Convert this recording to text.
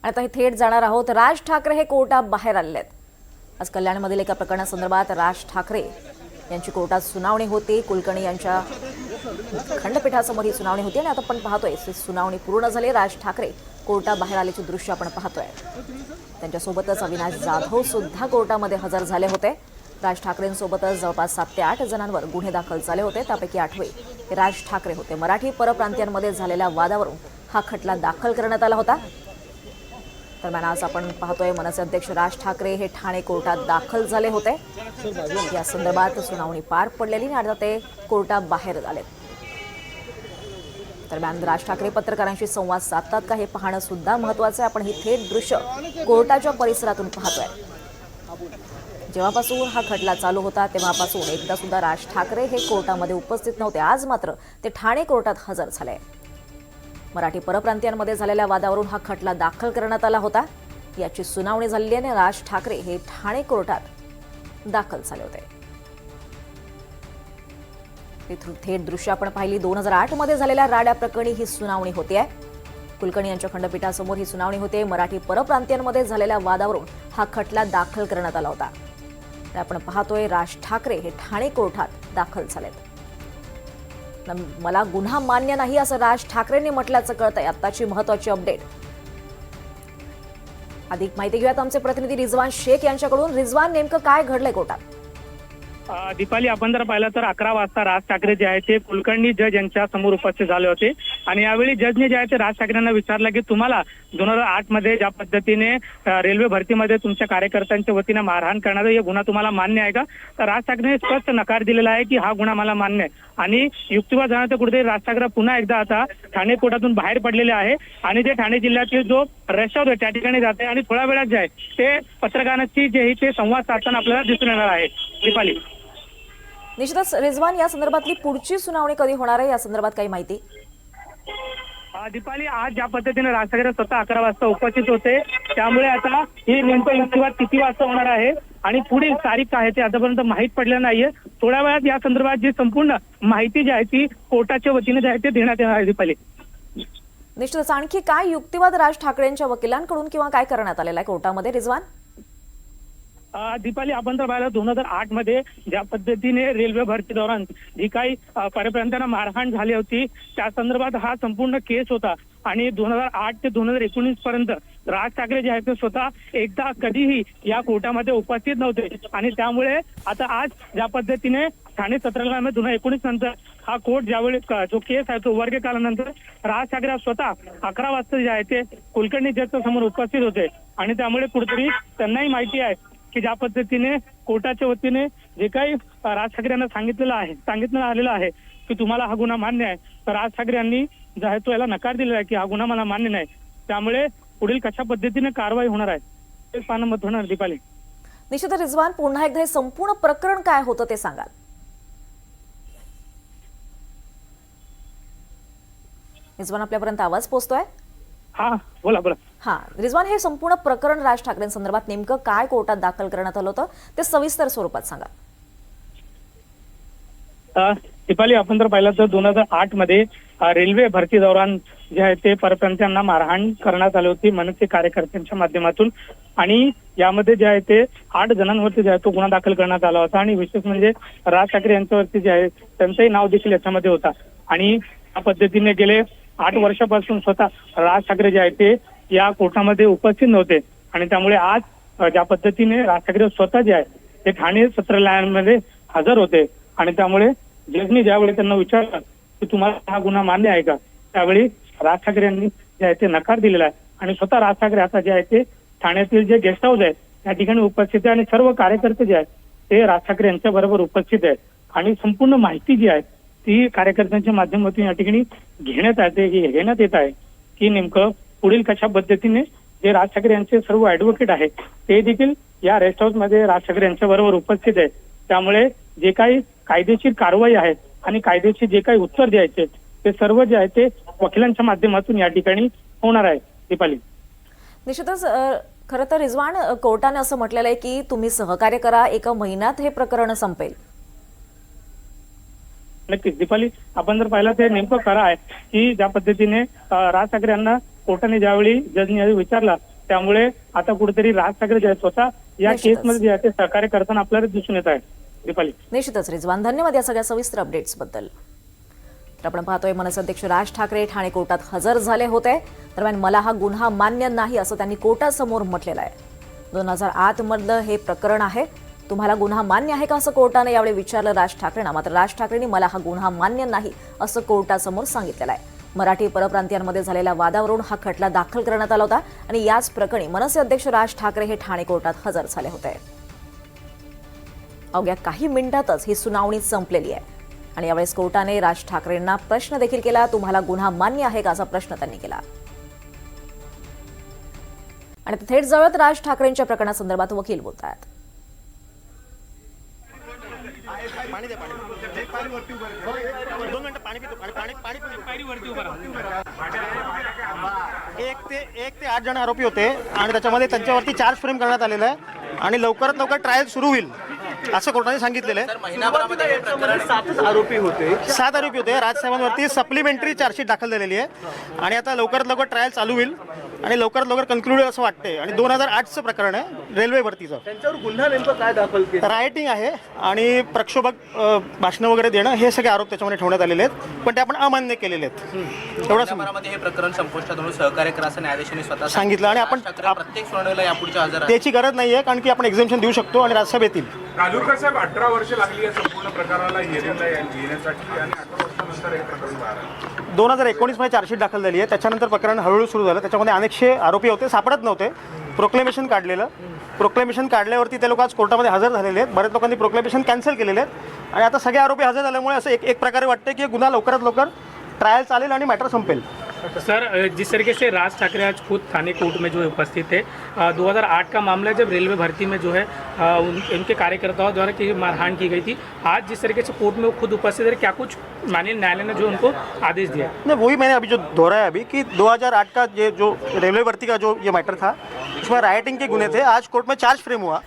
आता हे थेट जाणार आहोत. राज ठाकरे हे कोर्टाबाहेर आले आहेत. आज कल्याणमधील एका प्रकरणासंदर्भात राज ठाकरे यांची कोर्टात सुनावणी होती. कुलकर्णी यांच्या खंडपीठासमोर ही सुनावणी होती आणि आता आपण पाहतोय सुनावणी पूर्ण झाली. राज ठाकरे कोर्टाबाहेर आल्याचे दृश्य आपण पाहतोय. त्यांच्यासोबतच अविनाश जाधव सुद्धा कोर्टामध्ये हजर झाले होते. राज ठाकरेंसोबतच जवळपास 7 ते 8 जणांवर गुन्हे दाखल झाले होते. त्यापैकी 8वे हे राज ठाकरे होते. मराठी परप्रांतीयांमध्ये झालेल्या वादावरून हा खटला दाखल करण्यात आला होता. दरम्यान आज आपण पाहतोय मनसे अध्यक्ष राज ठाकरे हे ठाणे कोर्टात दाखल झाले होते. या संदर्भात सुनावणी पार पडलेली आणि आता ते कोर्टाबाहेर आले. दरम्यान राज ठाकरे पत्रकारांशी संवाद साधतात का हे पाहणं सुद्धा महत्त्वाचं आहे. आपण ही थेट दृश्य कोर्टाच्या परिसरातून पाहतोय. जेव्हापासून हा खटला चालू होता तेव्हापासून एकदा सुद्धा राज ठाकरे हे कोर्टामध्ये उपस्थित नव्हते. आज मात्र ते ठाणे कोर्टात हजर झाले. मराठी परप्रांतीयांमध्ये झालेल्या वादावरून हा खटला दाखल करण्यात आला होता. याची सुनावणी झालेली आणि राज ठाकरे हे ठाणे कोर्टात दाखल झाले होते. थेट दृश्य आपण पाहिली. 2008 मध्ये झालेल्या राडा प्रकरणी ही सुनावणी होती आहे. कुलकर्णी यांच्या खंडपीठासमोर ही सुनावणी होते. मराठी परप्रांतीयांमध्ये झालेल्या वादावरून हा खटला दाखल करण्यात आला होता. आपण पाहतोय राज ठाकरे हे ठाणे कोर्टात दाखल झालेत. मला गुन्हा मान्य नाही असं राज ठाकरेंनी म्हटल्याचं कळतंय. आताची महत्वाची अपडेट. अधिक माहिती घेऊयात आमचे प्रतिनिधी रिजवान शेख यांच्याकडून. रिजवान, नेमकं काय घडलंय कोर्टात? दीपाली, आपण जर पाहिलं तर 11 वाजता राज ठाकरे जे आहे ते कुलकर्णी जज यांच्या समोर उपस्थित झाले होते आणि यावेळी जजने जे आहे ते राज ठाकरेंना विचारलं की तुम्हाला 2008 मध्ये ज्या पद्धतीने रेल्वे भरतीमध्ये तुमच्या कार्यकर्त्यांच्या वतीने मारहाण करण्याचा हे गुन्हा तुम्हाला मान्य आहे का? तर राज ठाकरेंनी स्पष्ट नकार दिलेला आहे की हा गुन्हा मला मान्य आहे. आणि युक्तिवाद झाल्यानंतर कुठेतरी राज ठाकरे पुन्हा एकदा आता ठाणे कोर्टातून बाहेर पडलेले आहे आणि ते ठाणे जिल्ह्यातील जो रेस्ट हाऊस आहे त्या ठिकाणी जाते आणि थोड्या वेळात जे आहे ते पत्रकारांची जे ते संवाद साधताना आपल्याला दिसून येणार आहे. दीपाली, निश्चितच रिजवान, या संदर्भातली पुढची सुनावणी कधी होणार आहे या संदर्भात काही माहिती? दीपाली, आज ज्या पद्धतीने राज ठाकरे स्वतः 11 वाजता उपस्थित होते त्यामुळे आता ही नेमकं युक्तिवाद किती वाजता होणार आहे आणि पुढील तारीख काय आहे ते आतापर्यंत माहीत पडलेलं नाहीये. थोड्या वेळात या संदर्भात जी संपूर्ण माहिती जी आहे ती कोर्टाच्या वतीने जी आहे ते देण्यात येणार आहे. दीपाली, निश्चितच आणखी काय युक्तिवाद राज ठाकरेंच्या वकिलांकडून किंवा काय करण्यात आलेला आहे कोर्टामध्ये रिजवान? दीपाली, आपण तर पाहिलं 2008 मध्ये ज्या पद्धतीने रेल्वे भरती दौरान जी काही परप्रांतीयांना मारहाण झाली होती त्या संदर्भात हा संपूर्ण केस होता आणि 2008 ते 2019 पर्यंत राज ठाकरे जे आहेत ते स्वतः एकदा कधीही या कोर्टामध्ये उपस्थित नव्हते आणि त्यामुळे आता आज ज्या पद्धतीने ठाणे सत्र न्यायालयामध्ये 2019 नंतर हा कोर्ट ज्यावेळी जो केस आहे तो वर्ग कालानंतर राज ठाकरे स्वतः 11 वाजता जे आहे ते कुलकर्णी जजच्या समोर उपस्थित होते आणि त्यामुळे कुठेतरी त्यांनाही माहिती आहे की ज्या पद्धतीने कोर्टाच्या वतीने जे काही राज ठाकरे यांना सांगितलं आलेलं आहे की तुम्हाला हा गुन्हा मान्य आहे, तर राज ठाकरे यांनी जो आहे तो याला नकार दिलेला आहे की हा गुन्हा मला मान्य नाही. त्यामुळे पुढील कशा पद्धतीने कारवाई होणार आहे ते पाहणं मत होणार. दीपाली, निश्चित रिजवान, पुन्हा एकदा हे संपूर्ण प्रकरण काय होतं ते सांगाल? रिजवान, आपल्यापर्यंत आवाज पोहोचतोय? हा, बोला. हा रिजवान, हे संपूर्ण प्रकरण राज ठाकरेंसंदर्भात नेमकं काय कोर्टात दाखल करण्यात आलं होतं ते सविस्तर स्वरूपात सांगा. दीपाली, आपण जर पाहिलं तर 2008 मध्ये रेल्वे भरती दौरान जे आहे ते परप्रांतीयांना मारहाण करण्यात आली होती मनसे कार्यकर्त्यांच्या माध्यमातून आणि यामध्ये जे आहे ते 8 जणांवरती जे आहे तो गुन्हा दाखल करण्यात आला होता आणि विशेष म्हणजे राज ठाकरे यांच्यावरती जे आहे त्यांचंही नाव देखील याच्यामध्ये होता आणि या पद्धतीने गेले 8 वर्षापासून स्वतः राज ठाकरे जे आहे ते या कोर्टामध्ये उपस्थित नव्हते आणि त्यामुळे आज ज्या पद्धतीने राज ठाकरे स्वतः जे आहे ते ठाणे सत्र न्यायालयामध्ये हजर होते आणि त्यामुळे जजनी ज्यावेळी त्यांना विचारलं की तुम्हाला हा गुन्हा मान्य आहे का, त्यावेळी राज ठाकरे यांनी जे आहे ते नकार दिलेला आहे आणि स्वतः राज ठाकरे आता जे आहे ते ठाण्यातील जे गेस्ट हाऊस आहे त्या ठिकाणी उपस्थित आहे आणि सर्व कार्यकर्ते जे आहेत ते राज ठाकरे यांच्या बरोबर उपस्थित आहेत आणि संपूर्ण माहिती जी आहे ती कार्यकर्त्यांच्या माध्यमातून या ठिकाणी घेण्यात येत आहे की नेमकं पुढील कशा पद्धतीने जे राज ठाकरे यांचे सर्व ऍडव्होकेट आहेत ते देखील या रेस्ट हाऊस मध्ये राज ठाकरे यांच्या बरोबर उपस्थित आहेत. त्यामुळे जे काही कायदेशीर कारवाई आहे आणि कायदेशीर जे काही उत्तर द्यायचे ते सर्व जे आहे ते वकिलांच्या माध्यमातून या ठिकाणी होणार आहे. दीपाली, निश्चितच खरं तर रिजवान, कोर्टाने असं म्हटलेलं आहे की तुम्ही सहकार्य करा, 1 महिन्यात हे प्रकरण संपेल. नक्कीच दीपाली, आपण जर पाहिलं ते नेमकं खरं आहे की ज्या पद्धतीने राज ठाकरे यांना कोर्टाने ज्यावेळी जजने विचारला त्यामुळे आता कुठेतरी राज ठाकरे जे आहेत स्वतः या निश्चितच. केसमध्ये जे आहे ते सहकार्य करताना आपल्याला दिसून येत आहे. दीपाली. निश्चितच रिजवान, धन्यवाद या सगळ्या सविस्तर अपडेट्सबद्दल. तर आपण पाहतोय मनसे अध्यक्ष राज ठाकरे ठाणे कोर्टात हजर झाले होते. दरम्यान मला हा गुन्हा मान्य नाही असं त्यांनी कोर्टासमोर म्हटलेलं आहे. 2008 मधलं हे प्रकरण आहे. तुम्हाला गुन्हा मान्य आहे का असं कोर्टाने यावेळी विचारलं राज ठाकरेंना. मात्र राज ठाकरेंनी मला हा गुन्हा मान्य नाही असं कोर्टासमोर सांगितलेलं आहे. मराठी परप्रांतीयांमध्ये झालेल्या वादावरून हा खटला दाखल करण्यात आला होता आणि याच प्रकरणी मनसे अध्यक्ष राज ठाकरे हे ठाणे कोर्टात हजर झाले होते. अवघ्या काही मिनिटातच ही सुनावणी संपलेली आहे आणि यावेळेस कोर्टाने राज ठाकरेंना प्रश्न देखील केला. तुम्हाला गुन्हा मान्य आहे का असा प्रश्न त्यांनी केला. आणि थेट जाऊयात राज ठाकरेंच्या प्रकरणासंदर्भात वकील बोलत आहेत. पाणी दे, पाणी 2 मिनिटं पाणी पितो. एक ते 8 जण आरोपी होते आणि त्याच्यामध्ये त्यांच्यावरती चार्ज फ्रेम करण्यात आलेला आहे आणि लवकरात लवकर ट्रायल सुरू होईल असं कोर्टाने सांगितलेलं आहे. 7 आरोपी होते. 7 आरोपी होते. राजसाहेबांवरती सप्लिमेंटरी चार्जशीट दाखल झालेली आहे आणि आता लवकरात लवकर ट्रायल चालू होईल आणि लवकरात लवकर कन्क्लूड होईल असं वाटतंय. आणि 2008चं प्रकरण आहे रेल्वे भरतीचं. त्यांच्यावर गुन्हा नेमकं काय दाखल केला? रायटिंग आहे आणि प्रक्षोभक भाषणं वगैरे देणं हे सगळे आरोप त्याच्यामध्ये ठेवण्यात आलेले आहेत, पण ते आपण अमान्य केलेले आहेत. एवढं महिन्याभरामध्ये हे प्रकरण संपुष्टात आणून सहकार्य करा असं न्यायाधीशांनी स्वतः सांगितलं आणि आपण प्रत्येक सुनावणीला यापुढच्या हजर आहे. त्याची गरज नाहीये कारण की आपण एक्झामिशन देऊ शकतो आणि राज्यसभा येतील. कालूरकर साहेब 18 वर्ष लागली या संपूर्ण प्रकाराला येण्यासाठी आणि 18 वर्षानंतर हे प्रकरण बाहेर आलं. 2019 मध्ये चार्जशीट दाखल झाली आहे. त्याच्यानंतर प्रकरण हळूहळू सुरू झालं. त्याच्यामध्ये अनेकशे आरोपी होते, सापडत नव्हते. प्रोक्लेमेशन काढल्यावरती ते लोक आज कोर्टामध्ये हजर झालेले आहेत. बऱ्याच लोकांनी प्रोक्लेमेशन कॅन्सल केलेले आहेत आणि आता सगळे आरोपी हजर झाल्यामुळे असं एक प्रकारे वाटतं की गुन्हा लवकरात लवकर ट्रायल चालेल आणि मॅटर संपेल. सर, जिस तरीके से राज ठाकरे आज खुद थाने कोर्ट में जो है उपस्थित थे, 2008 का मामला है जब रेलवे भर्ती में जो है उनके कार्यकर्ताओं द्वारा की मारहाण की गई थी. आज जिस तरीके से कोर्ट में वो खुद उपस्थित है, क्या कुछ माननीय न्यायालय ने जो उनको आदेश दिया? नहीं, वही मैंने अभी जो दोहराया अभी कि 2008 का ये जो रेलवे भर्ती का जो ये मैटर था उसमें राइटिंग के गुने थे. आज कोर्ट में चार्ज फ्रेम हुआ